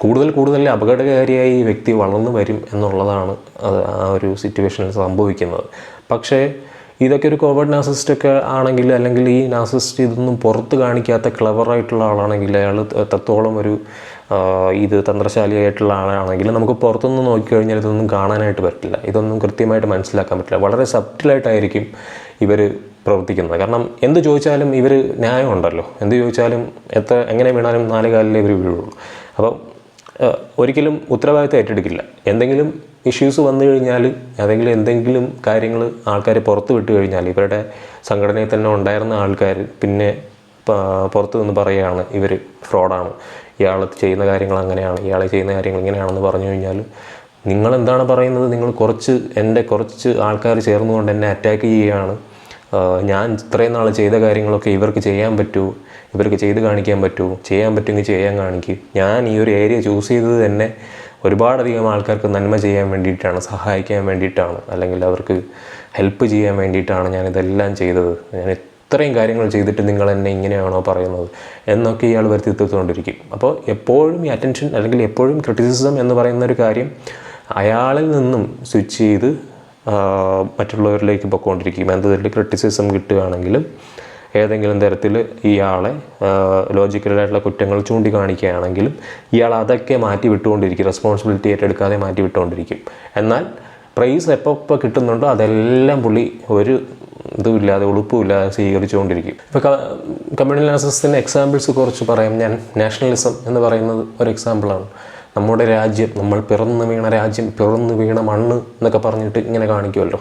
കൂടുതൽ അപകടകാരിയായി ഈ വ്യക്തി വളർന്നു വരും എന്നുള്ളതാണ് അത് ആ ഒരു സിറ്റുവേഷനിൽ സംഭവിക്കുന്നത്. പക്ഷേ ഇതൊക്കെ ഒരു കോവേർട്ട് നാർസിസ്റ്റൊക്കെ ആണെങ്കിൽ, അല്ലെങ്കിൽ ഈ നാർസിസ്റ്റ് ഇതൊന്നും പുറത്ത് കാണിക്കാത്ത ക്ലവറായിട്ടുള്ള ആളാണെങ്കിൽ, അയാൾ തത്തോളം ഒരു ഇത് തന്ത്രശാലിയായിട്ടുള്ള ആളാണെങ്കിൽ നമുക്ക് പുറത്തുനിന്ന് നോക്കിക്കഴിഞ്ഞാൽ ഇതൊന്നും കാണാനായിട്ട് പറ്റില്ല, ഇതൊന്നും കൃത്യമായിട്ട് മനസ്സിലാക്കാൻ പറ്റില്ല. വളരെ സബ്റ്റിലായിട്ടായിരിക്കും ഇവർ പ്രവർത്തിക്കുന്നത്. കാരണം എന്ത് ചോദിച്ചാലും ഇവർ ന്യായമുണ്ടല്ലോ, എന്ത് ചോദിച്ചാലും എങ്ങനെ വീണാലും 4 കാലിലേ ഇവർ വീഴുള്ളൂ. അപ്പം ഒരിക്കലും ഉത്തരവാദിത്തം ഏറ്റെടുക്കില്ല. എന്തെങ്കിലും ഇഷ്യൂസ് വന്നു കഴിഞ്ഞാൽ, എന്തെങ്കിലും കാര്യങ്ങൾ ആൾക്കാർ പുറത്ത് വിട്ട് കഴിഞ്ഞാൽ, ഇവരുടെ സംഘടനയിൽ തന്നെ ഉണ്ടായിരുന്ന ആൾക്കാർ പിന്നെ പുറത്ത് നിന്ന് പറയുകയാണ് ഇവർ ഫ്രോഡാണ്, ഇയാൾ ചെയ്യുന്ന കാര്യങ്ങൾ അങ്ങനെയാണ്, ഇയാൾ ചെയ്യുന്ന കാര്യങ്ങൾ ഇങ്ങനെയാണെന്ന് പറഞ്ഞു കഴിഞ്ഞാൽ, നിങ്ങളെന്താണ് പറയുന്നത്? നിങ്ങൾ കുറച്ച് ആൾക്കാർ ചേർന്നുകൊണ്ട് എന്നെ അറ്റാക്ക് ചെയ്യുകയാണ്, ഞാൻ ഇത്രയും നാൾ ചെയ്ത കാര്യങ്ങളൊക്കെ ഇവർക്ക് ചെയ്യാൻ പറ്റുമോ, ഇവർക്ക് ചെയ്ത് കാണിക്കാൻ പറ്റുമോ, ചെയ്യാൻ പറ്റുമെങ്കിൽ ചെയ്യാൻ കാണിക്കും. ഞാൻ ഈ ഒരു ഏരിയ ചൂസ് ചെയ്തത് തന്നെ ഒരുപാടധികം ആൾക്കാർക്ക് നന്മ ചെയ്യാൻ വേണ്ടിയിട്ടാണ്, സഹായിക്കാൻ വേണ്ടിയിട്ടാണ്, അല്ലെങ്കിൽ അവർക്ക് ഹെൽപ്പ് ചെയ്യാൻ വേണ്ടിയിട്ടാണ് ഞാനിതെല്ലാം ചെയ്തത്. ഞാൻ ഇത്രയും കാര്യങ്ങൾ ചെയ്തിട്ട് നിങ്ങൾ എന്നെ ഇങ്ങനെയാണോ പറയുന്നത് എന്നൊക്കെ ഇയാൾ വരുത്തി തീർത്തുകൊണ്ടിരിക്കും. അപ്പോൾ എപ്പോഴും ഈ അറ്റൻഷൻ അല്ലെങ്കിൽ എപ്പോഴും ക്രിറ്റിസിസം എന്ന് പറയുന്ന ഒരു കാര്യം അയാളിൽ നിന്നും സ്വിച്ച് ചെയ്ത് മറ്റുള്ളവരിലേക്ക് പൊയ്ക്കൊണ്ടിരിക്കും. എന്തെങ്കിലും ക്രിറ്റിസിസം കിട്ടുകയാണെങ്കിലും ഏതെങ്കിലും തരത്തിൽ ഇയാളെ ലോജിക്കലായിട്ടുള്ള കുറ്റങ്ങൾ ചൂണ്ടിക്കാണിക്കുകയാണെങ്കിലും ഇയാൾ അതൊക്കെ മാറ്റി വിട്ടുകൊണ്ടിരിക്കും, റെസ്പോൺസിബിലിറ്റി ഏറ്റെടുക്കാതെ മാറ്റി വിട്ടുകൊണ്ടിരിക്കും. എന്നാൽ പ്രൈസ് എപ്പോൾ കിട്ടുന്നുണ്ടോ അതെല്ലാം പുള്ളി ഒരു ഇതുമില്ലാതെ ഉളുപ്പുമില്ലാതെ സ്വീകരിച്ചുകൊണ്ടിരിക്കും. ഇപ്പോൾ കമ്മ്യൂണൽ നാർസിസത്തിന് എക്സാമ്പിൾസ് കുറച്ച് പറയാം ഞാൻ. നാഷണലിസം എന്ന് പറയുന്നത് ഒരു എക്സാമ്പിളാണ്. നമ്മുടെ രാജ്യം, നമ്മൾ പിറന്നു വീണ രാജ്യം, പിറന്നു വീണ മണ്ണ് എന്നൊക്കെ പറഞ്ഞിട്ട് ഇങ്ങനെ കാണിക്കുമല്ലോ.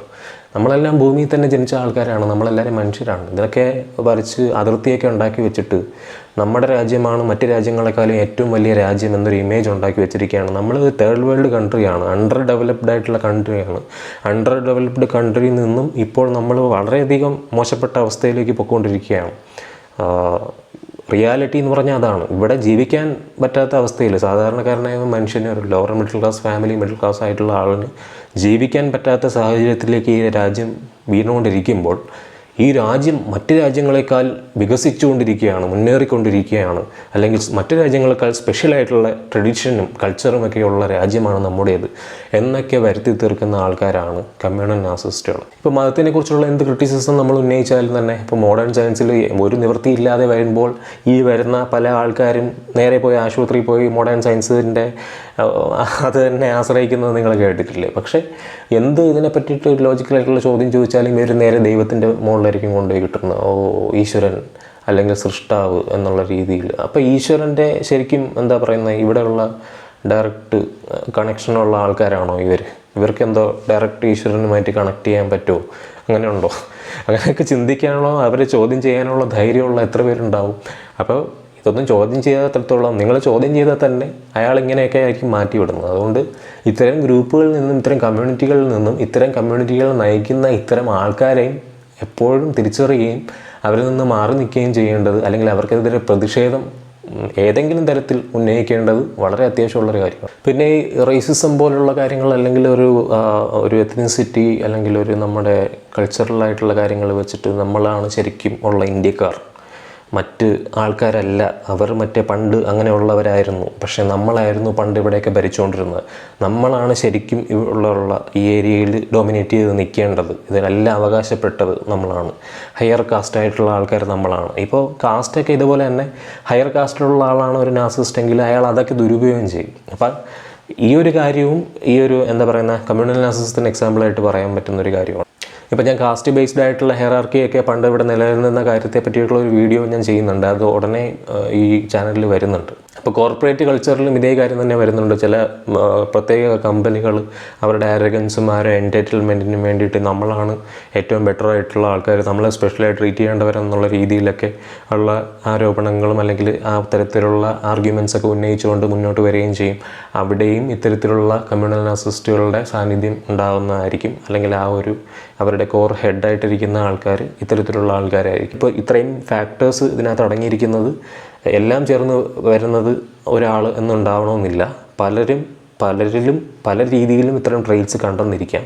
നമ്മളെല്ലാം ഭൂമിയിൽ തന്നെ ജനിച്ച ആൾക്കാരാണ്, നമ്മളെല്ലാവരും മനുഷ്യരാണ്. ഇതൊക്കെ വരച്ച് അതിർത്തിയൊക്കെ ഉണ്ടാക്കി വെച്ചിട്ട് നമ്മുടെ രാജ്യമാണ് മറ്റ് രാജ്യങ്ങളെക്കാളും ഏറ്റവും വലിയ രാജ്യം എന്നൊരു ഇമേജ് ഉണ്ടാക്കി വെച്ചിരിക്കുകയാണ്. നമ്മൾ തേർഡ് വേൾഡ് കൺട്രിയാണ്, അണ്ടർ ഡെവലപ്ഡ് ആയിട്ടുള്ള കൺട്രിയാണ്. അണ്ടർ ഡെവലപ്ഡ് കൺട്രിയിൽ നിന്നും ഇപ്പോൾ നമ്മൾ വളരെയധികം മോശപ്പെട്ട അവസ്ഥയിലേക്ക് പൊയ്ക്കൊണ്ടിരിക്കുകയാണ്. റിയാലിറ്റി എന്ന് പറഞ്ഞാൽ അതാണ്. ഇവിടെ ജീവിക്കാൻ പറ്റാത്ത അവസ്ഥയിൽ സാധാരണക്കാരനായ മനുഷ്യന്, ഒരു lower middle class family, middle class ആയിട്ടുള്ള ആളിന് ജീവിക്കാൻ പറ്റാത്ത സാഹചര്യത്തിലേക്ക് ഈ രാജ്യം വീണുകൊണ്ടിരിക്കുമ്പോൾ ഈ രാജ്യം മറ്റ് രാജ്യങ്ങളെക്കാൾ വികസിച്ചുകൊണ്ടിരിക്കുകയാണ്, മുന്നേറിക്കൊണ്ടിരിക്കുകയാണ്, അല്ലെങ്കിൽ മറ്റ് രാജ്യങ്ങളെക്കാൾ സ്പെഷ്യലായിട്ടുള്ള ട്രഡീഷനും കൾച്ചറും ഒക്കെയുള്ള രാജ്യമാണ് നമ്മുടേത് എന്നൊക്കെ വരുത്തി തീർക്കുന്ന ആൾക്കാരാണ് കമ്മ്യൂണൽ നാർസിസ്റ്റുകൾ. ഇപ്പോൾ മതത്തിനെക്കുറിച്ചുള്ള എന്ത് ക്രിറ്റിസിസം നമ്മൾ ഉന്നയിച്ചാലും തന്നെ, ഇപ്പോൾ മോഡേൺ സയൻസിൽ ഒരു നിവൃത്തിയില്ലാതെ വരുമ്പോൾ ഈ വരുന്ന പല ആൾക്കാരും നേരെ പോയി ആശുപത്രിയിൽ പോയി മോഡേൺ സയൻസിൻ്റെ അത് തന്നെ ആശ്രയിക്കുന്നത് നിങ്ങൾ കേട്ടിട്ടില്ലേ? പക്ഷേ എന്ത് ഇതിനെ പറ്റിയിട്ട് ലോജിക്കലായിട്ടുള്ള ചോദ്യം ചോദിച്ചാലും ഇവർ നേരെ ദൈവത്തിൻ്റെ മുകളിലായിരിക്കും കൊണ്ടുപോയി കിട്ടുന്നത്. ഈശ്വരൻ അല്ലെങ്കിൽ സൃഷ്ടാവ് എന്നുള്ള രീതിയിൽ. അപ്പോൾ ഈശ്വരൻ്റെ ശരിക്കും എന്താ പറയുന്നത്, ഇവിടെയുള്ള ഡയറക്റ്റ് കണക്ഷനുള്ള ആൾക്കാരാണോ ഇവർക്ക് എന്തോ ഡയറക്റ്റ് ഈശ്വരനുമായിട്ട് കണക്ട് ചെയ്യാൻ പറ്റുമോ? അങ്ങനെ ഉണ്ടോ? അങ്ങനെയൊക്കെ ചിന്തിക്കാനുള്ള, അവരെ ചോദ്യം ചെയ്യാനുള്ള ധൈര്യമുള്ള എത്ര പേരുണ്ടാവും? അപ്പോൾ ഇതൊന്നും ചോദ്യം ചെയ്യാത്തടത്തോളം, നിങ്ങൾ ചോദ്യം ചെയ്താൽ തന്നെ അയാൾ ഇങ്ങനെയൊക്കെ ആയിരിക്കും മാറ്റി വിടുന്നത്. അതുകൊണ്ട് ഇത്തരം ഗ്രൂപ്പുകളിൽ നിന്നും, ഇത്തരം കമ്മ്യൂണിറ്റികളിൽ നിന്നും, ഇത്തരം കമ്മ്യൂണിറ്റികൾ നയിക്കുന്ന ഇത്തരം ആൾക്കാരെയും എപ്പോഴും തിരിച്ചറിയുകയും അവരിൽ നിന്ന് മാറി നിൽക്കുകയും ചെയ്യേണ്ടത്, അല്ലെങ്കിൽ അവർക്കെതിരെ പ്രതിഷേധം ഏതെങ്കിലും തരത്തിൽ ഉന്നയിക്കേണ്ടത് വളരെ അത്യാവശ്യമുള്ളൊരു കാര്യമാണ്. പിന്നെ ഈ റേസിസം പോലുള്ള കാര്യങ്ങൾ അല്ലെങ്കിൽ ഒരു എത്നിസിറ്റി അല്ലെങ്കിൽ ഒരു നമ്മുടെ കൾച്ചറലായിട്ടുള്ള കാര്യങ്ങൾ വെച്ചിട്ട് നമ്മളാണ് ശരിക്കും ഉള്ള ഇന്ത്യക്കാർ, മറ്റ് ആൾക്കാരല്ല, അവർ മറ്റേ പണ്ട് അങ്ങനെയുള്ളവരായിരുന്നു, പക്ഷേ നമ്മളായിരുന്നു പണ്ട് ഇവിടെയൊക്കെ ഭരിച്ചുകൊണ്ടിരുന്നത്, നമ്മളാണ് ശരിക്കും ഉള്ള ഈ ഏരിയയിൽ ഡോമിനേറ്റ് ചെയ്ത് നിൽക്കേണ്ടത്, ഇതിനെല്ലാം അവകാശപ്പെട്ടത് നമ്മളാണ്, ഹയർ കാസ്റ്റായിട്ടുള്ള ആൾക്കാർ നമ്മളാണ്. ഇപ്പോൾ കാസ്റ്റൊക്കെ ഇതുപോലെ തന്നെ ഹയർ കാസ്റ്റിലുള്ള ആളാണ് ഒരു നാർസിസിസ്റ്റ് എങ്കിൽ അയാൾ അതൊക്കെ ദുരുപയോഗം ചെയ്യും. അപ്പം ഈ ഒരു കാര്യവും ഈ ഒരു എന്താ പറയുന്ന കമ്മ്യൂണൽ നാർസിസത്തിന് എക്സാമ്പിളായിട്ട് പറയാൻ പറ്റുന്നൊരു കാര്യമാണ്. ഇപ്പോൾ ഞാൻ കാസ്റ്റ് ബേസ്ഡ് ആയിട്ടുള്ള ഹെയറാർക്കിയൊക്കെ പണ്ട് ഇവിടെ നിലനിന്ന കാര്യത്തെ പറ്റിയിട്ടുള്ള ഒരു വീഡിയോ ഞാൻ ചെയ്യുന്നുണ്ട്, അത് ഉടനെ ഈ ചാനലിൽ വരുന്നുണ്ട്. അപ്പോൾ കോർപ്പറേറ്റ് കൾച്ചറിലും ഇതേ കാര്യം തന്നെ വരുന്നുണ്ട്. ചില പ്രത്യേക കമ്പനികൾ അവരുടെ ആരഗൻസും എൻറ്റൈറ്റിൽമെൻറ്റിനും വേണ്ടിയിട്ട് നമ്മളാണ് ഏറ്റവും ബെറ്റർ ആയിട്ടുള്ള ആൾക്കാർ, നമ്മളെ സ്പെഷ്യലായി ട്രീറ്റ് ചെയ്യേണ്ടവരെന്നുള്ള രീതിയിലൊക്കെ ഉള്ള ആരോപണങ്ങളും അല്ലെങ്കിൽ ആ തരത്തിലുള്ള ആർഗ്യുമെൻറ്റ്സൊക്കെ ഉന്നയിച്ചുകൊണ്ട് മുന്നോട്ട് വരികയും ചെയ്യും. അവിടെയും ഇത്തരത്തിലുള്ള കമ്മ്യൂണൽ നാർസിസ്റ്റുകളുടെ സാന്നിധ്യം ഉണ്ടാകുന്നതായിരിക്കും, അല്ലെങ്കിൽ ആ ഒരു അവരുടെ കോർ ഹെഡായിട്ടിരിക്കുന്ന ആൾക്കാർ ഇത്തരത്തിലുള്ള ആൾക്കാരായിരിക്കും. ഇപ്പോൾ ഇത്രയും ഫാക്ടേഴ്സ് ഇതിനകത്ത് അടങ്ങിയിരിക്കുന്നത് എല്ലാം ചേർന്ന് വരുന്നത് ഒരാൾ എന്നുണ്ടാവണമെന്നില്ല. പലരിലും പല രീതിയിലും ഇത്തരം ട്രെയ്റ്റ്സ് കണ്ടെന്നിരിക്കാം.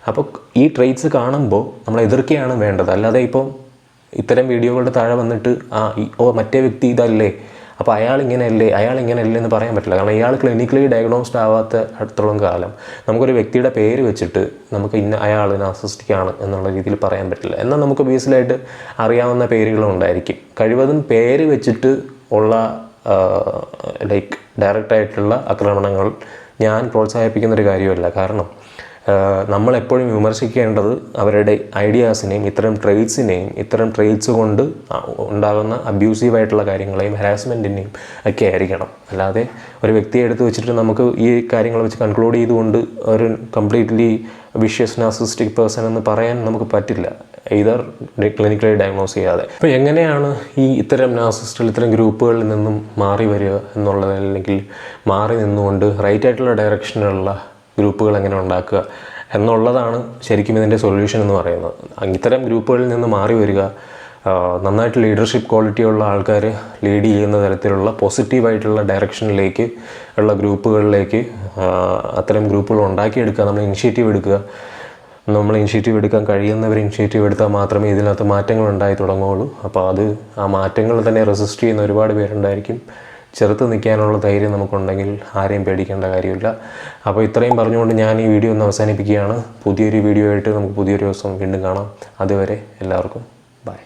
അപ്പോൾ ഈ ട്രെയ്റ്റ്സ് കാണുമ്പോൾ നമ്മൾ എതിർക്കുകയാണ് വേണ്ടത്, അല്ലാതെ ഇപ്പോൾ ഇത്തരം വീഡിയോകളുടെ താഴെ വന്നിട്ട് മറ്റേ വ്യക്തി ഇതല്ലേ, അപ്പോൾ അയാൾ ഇങ്ങനെയല്ലേ എന്ന് പറയാൻ പറ്റില്ല. കാരണം ഇയാൾ ക്ലിനിക്കലി ഡയഗ്നോസ്ഡ് ആവാത്ത അടുത്തോളം കാലം നമുക്കൊരു വ്യക്തിയുടെ പേര് വെച്ചിട്ട് നമുക്ക് അയാൾ നാർസിസ്റ്റിക് ആണ് എന്നുള്ള രീതിയിൽ പറയാൻ പറ്റില്ല. എന്നാൽ നമുക്ക് ബേസിലായിട്ട് അറിയാവുന്ന പേരുകളും ഉണ്ടായിരിക്കും. കഴിവതും പേര് വെച്ചിട്ട് ഉള്ള ഡയറക്റ്റായിട്ടുള്ള ആക്രമണങ്ങൾ ഞാൻ പ്രോത്സാഹിപ്പിക്കുന്നൊരു കാര്യമല്ല. കാരണം നമ്മളെപ്പോഴും വിമർശിക്കേണ്ടത് അവരുടെ ഐഡിയാസിനെയും ഇത്തരം ട്രെയ്റ്റ്സ് കൊണ്ട് ഉണ്ടാകുന്ന അബ്യൂസീവായിട്ടുള്ള കാര്യങ്ങളെയും ഹരാസ്മെൻറ്റിനെയും ഒക്കെ ആയിരിക്കണം. അല്ലാതെ ഒരു വ്യക്തിയെ എടുത്ത് വെച്ചിട്ട് നമുക്ക് ഈ കാര്യങ്ങൾ വെച്ച് കൺക്ലൂഡ് ചെയ്തുകൊണ്ട് ഒരു കംപ്ലീറ്റ്ലി വിഷ്യസ് നാർസിസ്റ്റിക് പേഴ്സൺ എന്ന് പറയാൻ നമുക്ക് പറ്റില്ല, ഇതർ ക്ലിനിക്കലി ഡയഗ്നോസ് ചെയ്യാതെ. അപ്പോൾ എങ്ങനെയാണ് ഇത്തരം നാർസിസ്റ്റുകൾ ഇത്തരം ഗ്രൂപ്പുകളിൽ നിന്നും മാറി വരിക എന്നുള്ളത്, അല്ലെങ്കിൽ മാറി നിന്നുകൊണ്ട് റൈറ്റ് ആയിട്ടുള്ള ഡയറക്ഷനിലുള്ള ഗ്രൂപ്പുകൾ എങ്ങനെ ഉണ്ടാക്കുക എന്നുള്ളതാണ് ശരിക്കും ഇതിൻ്റെ സൊല്യൂഷൻ എന്ന് പറയുന്നത്. ഇത്തരം ഗ്രൂപ്പുകളിൽ നിന്ന് മാറി വരിക, നന്നായിട്ട് ലീഡർഷിപ്പ് ക്വാളിറ്റിയുള്ള ആൾക്കാർ ലീഡ് ചെയ്യുന്ന തരത്തിലുള്ള പോസിറ്റീവായിട്ടുള്ള ഡയറക്ഷനിലേക്ക് ഉള്ള ഗ്രൂപ്പുകളിലേക്ക് അത്തരം ഗ്രൂപ്പുകൾ ഉണ്ടാക്കിയെടുക്കുക, നമ്മൾ ഇനിഷ്യേറ്റീവ് എടുക്കാൻ കഴിയുന്നവർ ഇനിഷ്യേറ്റീവ് എടുത്താൽ മാത്രമേ ഇതിനകത്ത് മാറ്റങ്ങൾ ഉണ്ടായി തുടങ്ങുകയുള്ളൂ. അപ്പോൾ ആ മാറ്റങ്ങൾ തന്നെ റെസിസ്റ്റ് ചെയ്യുന്ന ഒരുപാട് പേരുണ്ടായിരിക്കും. ചെറുത്ത് നിൽക്കാനുള്ള ധൈര്യം നമുക്കുണ്ടെങ്കിൽ ആരെയും പേടിക്കേണ്ട കാര്യമില്ല. അപ്പോൾ ഇത്രയും പറഞ്ഞുകൊണ്ട് ഞാൻ ഈ വീഡിയോ ഒന്ന് അവസാനിപ്പിക്കുകയാണ്. പുതിയൊരു വീഡിയോ ആയിട്ട് നമുക്ക് പുതിയൊരു ദിവസം വീണ്ടും കാണാം. അതുവരെ എല്ലാവർക്കും ബൈ.